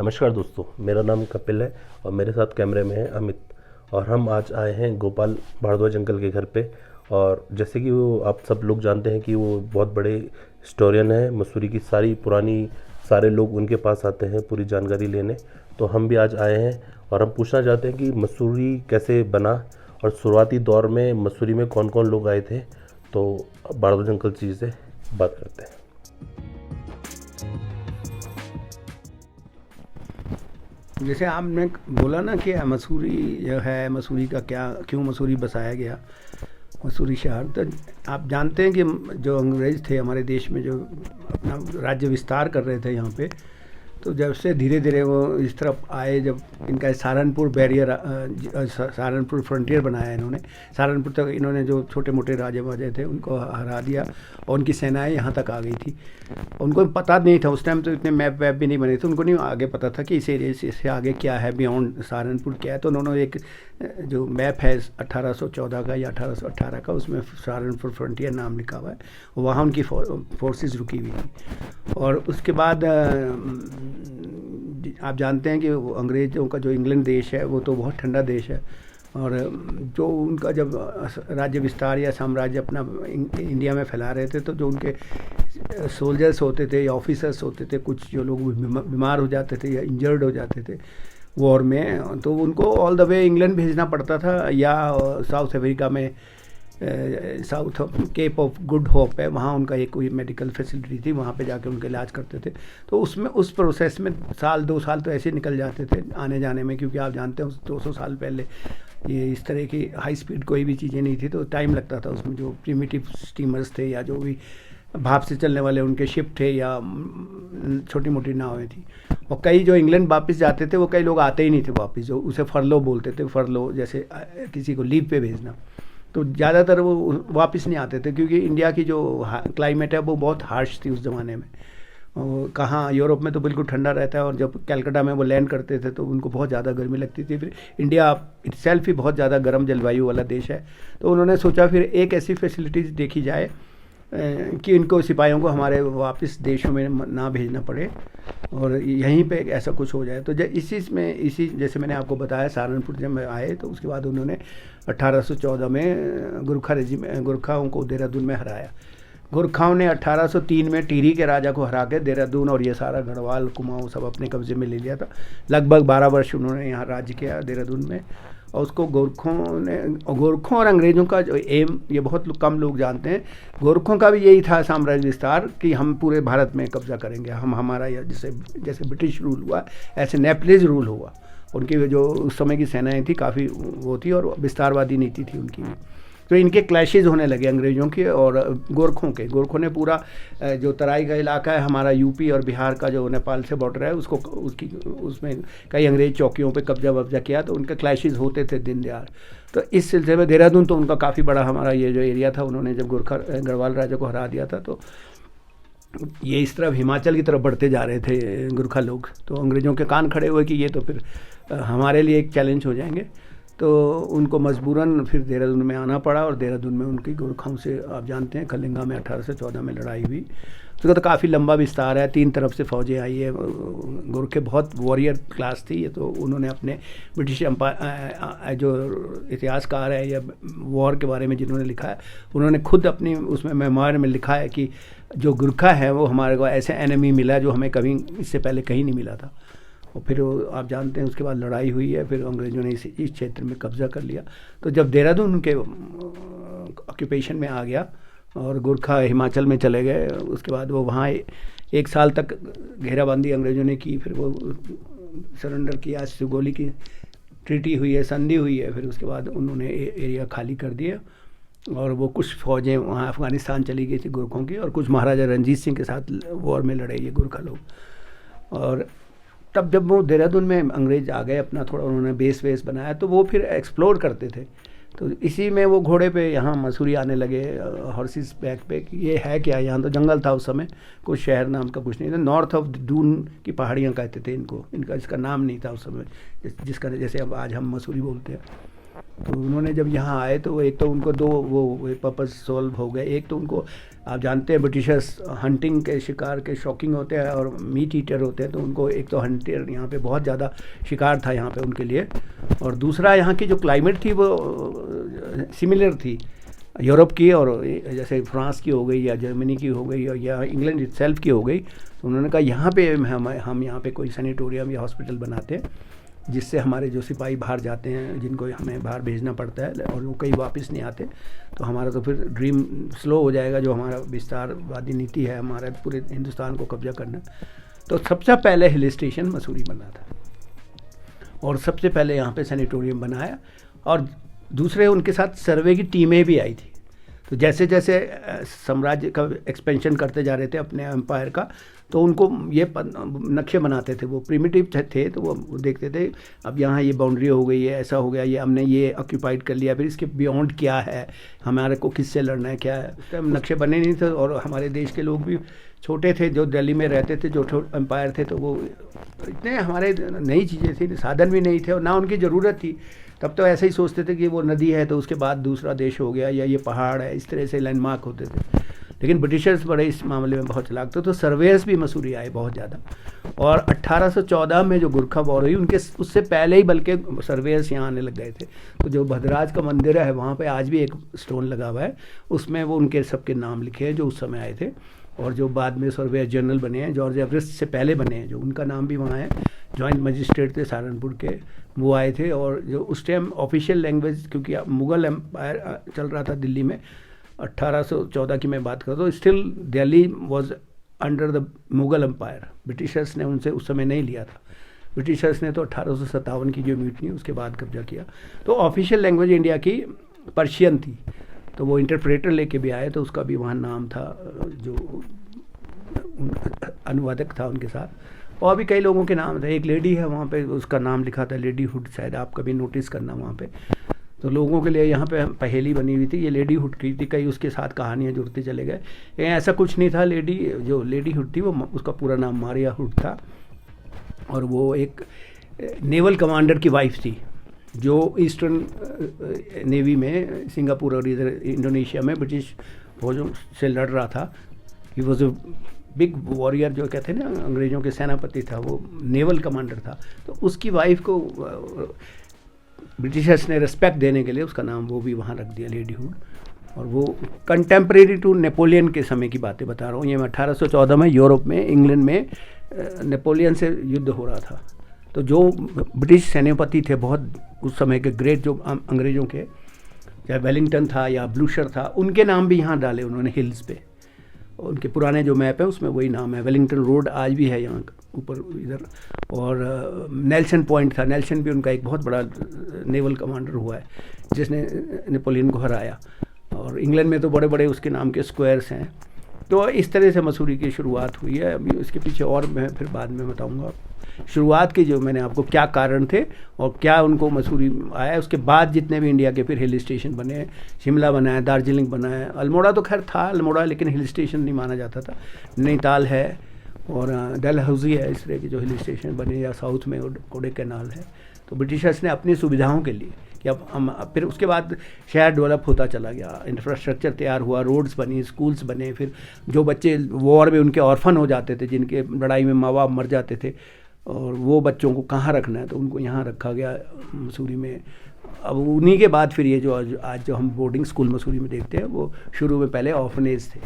नमस्कार दोस्तों, मेरा नाम कपिल है और मेरे साथ कैमरे में है अमित। और हम आज आए हैं गोपाल भारद्वाज अंकल के घर पे। और जैसे कि वो आप सब लोग जानते हैं कि वो बहुत बड़े हिस्टोरियन हैं, मसूरी की सारी पुरानी सारे लोग उनके पास आते हैं पूरी जानकारी लेने। तो हम भी आज आए हैं और हम पूछना चाहते हैं कि मसूरी कैसे बना और शुरुआती दौर में मसूरी में कौन कौन लोग आए थे। तो भारद्वाज अंकल जी से बात करते हैं। जैसे आपने बोला ना कि मसूरी जो है, मसूरी का क्या, क्यों मसूरी बसाया गया, मसूरी शहर। तो आप जानते हैं कि जो अंग्रेज़ थे हमारे देश में, जो अपना राज्य विस्तार कर रहे थे यहाँ पे, तो जब से धीरे धीरे वो इस तरफ आए, जब इनका सहारनपुर बैरियर, सहारनपुर फ्रंटियर बनाया इन्होंने। सहारनपुर तक इन्होंने जो छोटे मोटे राजे वाजे थे उनको हरा दिया और उनकी सेनाएं यहाँ तक आ गई थी। उनको पता नहीं था उस टाइम, तो इतने मैप वैप भी नहीं बने थे, उनको नहीं आगे पता था कि इस एरिया से आगे क्या है, बियॉन्ड सहारनपुर क्या है। तो उन्होंने एक जो मैप है 1814 का या 1818 का, उसमें सहारनपुर फ्रंटियर नाम लिखा हुआ है, वहाँ उनकी फोर्सेस रुकी हुई थी। और उसके बाद आप जानते हैं कि अंग्रेज़ों का जो इंग्लैंड देश है वो तो बहुत ठंडा देश है। और जो उनका जब राज्य विस्तार या साम्राज्य अपना इंडिया में फैला रहे थे, तो जो उनके सोल्जर्स होते थे या ऑफिसर्स होते थे, कुछ जो लोग बीमार हो जाते थे या इंजर्ड हो जाते थे वॉर में, तो उनको ऑल द वे इंग्लैंड भेजना पड़ता था, या साउथ अफ्रीका में South Cape of Good Hope है, वहाँ उनका एक कोई मेडिकल फैसिलिटी थी, वहाँ पे जाके उनका इलाज करते थे। तो उसमें उस प्रोसेस में साल 2 साल तो ऐसे निकल जाते थे आने जाने में, क्योंकि आप जानते हैं 200 साल पहले ये इस तरह की हाई स्पीड कोई भी चीज़ें नहीं थी, तो टाइम लगता था उसमें। जो प्रिमिटिव स्टीमर्स थे या जो भी भाप से चलने वाले उनके शिप थे या छोटी मोटी नावें थी। और कई जो इंग्लैंड वापस जाते थे, वो कई लोग आते ही नहीं थे वापस, जो उसे फरलो बोलते थे। फरलो जैसे किसी को लीव पे भेजना, तो ज़्यादातर वो वापस नहीं आते थे, क्योंकि इंडिया की जो क्लाइमेट है वो बहुत हार्श थी उस ज़माने में। कहाँ यूरोप में तो बिल्कुल ठंडा रहता है, और जब कलकत्ता में वो लैंड करते थे तो उनको बहुत ज़्यादा गर्मी लगती थी। फिर इंडिया इटसेल्फ ही बहुत ज़्यादा गर्म जलवायु वाला देश है, तो उन्होंने सोचा फिर एक ऐसी फैसिलिटीज़ देखी जाए कि इनको सिपाहियों को हमारे वापस देशों में ना भेजना पड़े और यहीं पे ऐसा कुछ हो जाए। तो इसी जैसे मैंने आपको बताया, सहारनपुर जब आए तो उसके बाद उन्होंने 1814 में गुरखाओं को देहरादून में हराया। गुरखाओं ने 1803 में टिहरी के राजा को हरा के देहरादून और ये सारा गढ़वाल कुमाऊँ सब अपने कब्जे में ले लिया था। लगभग 12 वर्ष उन्होंने यहाँ राज्य किया देहरादून में। और उसको गोरखों और अंग्रेज़ों का जो एम, ये बहुत कम लोग जानते हैं, गोरखों का भी यही था साम्राज्य विस्तार, कि हम पूरे भारत में कब्जा करेंगे, हम हमारा, या जैसे ब्रिटिश रूल हुआ ऐसे नेपलीज रूल हुआ। उनकी जो उस समय की सेनाएं थी काफ़ी वो थी, और विस्तारवादी नीति थी उनकी। तो इनके क्लैशेज होने लगे अंग्रेज़ों के और गोरखों ने पूरा जो तराई का इलाका है हमारा, यूपी और बिहार का जो नेपाल से बॉर्डर है, उसमें कई अंग्रेज़ चौकियों पे कब्जा किया, तो उनके क्लैशेज होते थे दिन दहाड़। तो इस सिलसिले में देहरादून तो उनका काफ़ी बड़ा हमारा ये जो एरिया था, उन्होंने जब गढ़वाल राजा को हरा दिया था, तो ये इस तरफ हिमाचल की तरफ बढ़ते जा रहे थे गुरखा लोग। तो अंग्रेज़ों के कान खड़े हुए कि ये तो फिर हमारे लिए एक चैलेंज हो जाएंगे, तो उनको मजबूरन फिर देहरादून में आना पड़ा। और देहरादून में उनकी गोरखाओं से आप जानते हैं खलिंगा में 1814 में लड़ाई हुई। उसका तो काफ़ी लंबा विस्तार है, 3 तरफ से फौजें आई है। गोरखे बहुत वॉरियर क्लास थी ये, तो उन्होंने अपने ब्रिटिश एम्पायर जो इतिहासकार है या वॉर के बारे में जिन्होंने लिखा है, उन्होंने खुद अपनी उसमें मेमोयर में लिखा है कि जो गुरखा है वो हमारे को ऐसे एनिमी मिला जो हमें कभी इससे पहले कहीं नहीं मिला था। और फिर आप जानते हैं उसके बाद लड़ाई हुई है, फिर अंग्रेज़ों ने इस क्षेत्र में कब्जा कर लिया। तो जब देहरादून उनके ऑक्यूपेशन में आ गया और गोरखा हिमाचल में चले गए, उसके बाद वो वहाँ 1 साल तक घेराबंदी अंग्रेज़ों ने की। फिर वो सरेंडर किया, सुगोली की ट्रीटी हुई है, संधि हुई है। फिर उसके बाद उन्होंने एरिया खाली कर दिया और वो कुछ फ़ौजें वहाँ अफ़गानिस्तान चली गई थी गोरखों की, और कुछ महाराजा रंजीत सिंह के साथ वॉर में लड़े ये गोरखा लोग। और तब जब वो देहरादून में अंग्रेज आ गए, अपना थोड़ा उन्होंने बेस बनाया, तो वो फिर एक्सप्लोर करते थे। तो इसी में वो घोड़े पे यहाँ मसूरी आने लगे, हॉर्सेस बैक पे। ये है क्या, यहाँ तो जंगल था उस समय, कुछ शहर नाम का कुछ नहीं था। नॉर्थ ऑफ डून की पहाड़ियाँ कहते थे इनको, इसका नाम नहीं था उस समय, जिसका जैसे अब आज हम मसूरी बोलते हैं। तो उन्होंने जब यहाँ आए तो एक तो उनको दो वो पर्पज़ सॉल्व हो गए। एक तो उनको, आप जानते हैं ब्रिटिशर्स हंटिंग के शिकार के शौकीन होते हैं और मीट ईटर होते हैं, तो उनको एक तो हंटर यहाँ पे बहुत ज़्यादा शिकार था यहाँ पे उनके लिए, और दूसरा यहाँ की जो क्लाइमेट थी वो सिमिलर थी यूरोप की, और जैसे फ्रांस की हो गई या जर्मनी की हो गई या इंग्लैंड इटसेल्फ की हो गई। तो उन्होंने कहा यहाँ पे हम यहाँ पे कोई सैनिटोरियम या हॉस्पिटल बनाते हैं, जिससे हमारे जो सिपाही बाहर जाते हैं, जिनको हमें बाहर भेजना पड़ता है और वो कहीं वापस नहीं आते, तो हमारा तो फिर ड्रीम स्लो हो जाएगा, जो हमारा विस्तारवादी नीति है हमारा पूरे हिंदुस्तान को कब्जा करना। तो सबसे पहले हिल स्टेशन मसूरी बना था, और सबसे पहले यहाँ पे सैनिटोरियम बनाया, और दूसरे उनके साथ सर्वे की टीमें भी आई थी। तो जैसे जैसे साम्राज्य का एक्सपेंशन करते जा रहे थे अपने एम्पायर का, तो उनको ये नक्शे बनाते थे, वो प्रिमिटिव थे, तो वो देखते थे अब यहाँ ये बाउंड्री हो गई है, ऐसा हो गया, ये हमने ये ऑक्यूपाइड कर लिया, फिर इसके बियॉन्ड क्या है, हमारे को किससे लड़ना है, क्या है। उस टाइम नक्शे बने नहीं थे, और हमारे देश के लोग भी छोटे थे, जो दिल्ली में रहते थे, जो एम्पायर थे, तो वो इतने हमारे नई चीज़ें थी, साधन भी नहीं थे और ना उनकी ज़रूरत थी। तब तो ऐसे ही सोचते थे कि वो नदी है तो उसके बाद दूसरा देश हो गया, या ये पहाड़ है, इस तरह से लैंडमार्क होते थे। लेकिन ब्रिटिशर्स बड़े इस मामले में बहुत चलाक थे, तो सर्वेयर्स भी मसूरी आए बहुत ज़्यादा। और 1814 में जो गोरखा वॉर हुई, उनके उससे पहले ही बल्कि सर्वेयर्स यहाँ आने लग गए थे। तो जो भद्रराज का मंदिर है वहाँ पे आज भी एक स्टोन लगा हुआ है, उसमें वो उनके सबके नाम लिखे हैं जो उस समय आए थे, और जो बाद में सर्वेयर जनरल बने हैं, जॉर्ज एवरेस्ट से पहले बने हैं, जो उनका नाम भी वहाँ है। जॉइंट मजिस्ट्रेट थे सहारनपुर के, वो आए थे। और जो उस टाइम ऑफिशियल लैंग्वेज, क्योंकि मुग़ल एम्पायर चल रहा था दिल्ली में, 1814 की मैं बात करता हूँ, still Delhi was under the Mughal empire. Britishers ने उनसे उस समय नहीं लिया था, ब्रिटिशर्स ने तो 1857 की जो म्यूटनी उसके बाद कब्जा किया। तो ऑफिशियल लैंग्वेज इंडिया की पर्शियन थी, तो वो इंटरप्रेटर लेके भी आए, तो उसका भी वहाँ नाम था, जो अनुवादक था उनके साथ। और भी कई लोगों के नाम थे, एक लेडी है वहाँ पे, उसका नाम लिखा था लेडी हुड, शायद आप कभी नोटिस करना वहाँ पे। तो लोगों के लिए यहाँ पे पहेली बनी हुई थी, ये लेडी हुड की थी, कई उसके साथ कहानियाँ जुड़ते चले गए। ऐसा कुछ नहीं था, जो लेडी हुड थी वो उसका पूरा नाम मारिया हुड था, और वो एक नेवल कमांडर की वाइफ थी, जो ईस्टर्न नेवी में सिंगापुर और इधर इंडोनेशिया में ब्रिटिश फौजों से लड़ रहा था। He was a big warrior, जो कहते हैं ना, अंग्रेज़ों के सेनापति था, वो नेवल कमांडर था। तो उसकी वाइफ को ब्रिटिशर्स ने रिस्पेक्ट देने के लिए उसका नाम वो भी वहाँ रख दिया, लेडी हुड। और वो कंटेम्प्रेरी टू नेपोलियन के समय की बातें बता रहा हूँ, ये मैं 1814 में यूरोप में, इंग्लैंड में नेपोलियन से युद्ध हो रहा था। तो जो ब्रिटिश सेनापति थे बहुत उस समय के ग्रेट, जो अंग्रेज़ों के, चाहे वेलिंगटन था या ब्लूशर था, उनके नाम भी यहाँ डाले उन्होंने हिल्स पे। उनके पुराने जो मैप है उसमें वही नाम है, वेलिंगटन रोड आज भी है यहाँ ऊपर इधर। और नेल्सन पॉइंट था, नेल्सन भी उनका एक बहुत बड़ा नेवल कमांडर हुआ है जिसने नेपोलियन को हराया। और इंग्लैंड में तो बड़े बड़े उसके नाम के स्क्वायर्स हैं। तो इस तरह से मसूरी की शुरुआत हुई है। अभी इसके पीछे और मैं फिर बाद में बताऊंगा शुरुआत की, जो मैंने आपको क्या कारण थे और क्या उनको मसूरी आया। उसके बाद जितने भी इंडिया के फिर हिल स्टेशन बने, शिमला बनाया, दार्जिलिंग बनाया, अल्मोड़ा तो खैर था अल्मोड़ा, लेकिन हिल स्टेशन नहीं माना जाता था। नैनीताल है और डलहौजी है, इस तरह के जो हिल स्टेशन बने, या साउथ में कोडेकनाल है। तो ब्रिटिशर्स ने अपनी सुविधाओं के लिए कि अब हम, फिर उसके बाद शहर डेवलप होता चला गया, इंफ्रास्ट्रक्चर तैयार हुआ, रोड्स बनी, स्कूल्स बने। फिर जो बच्चे वॉर में उनके ऑर्फन हो जाते थे, जिनके लड़ाई में माँ बाप मर जाते थे, और वो बच्चों को कहाँ रखना है, तो उनको यहाँ रखा गया मसूरी में। अब उन्हीं के बाद फिर ये जो आज जो हम बोर्डिंग स्कूल मसूरी में देखते हैं, वो शुरू में पहले ऑर्फनेज थे।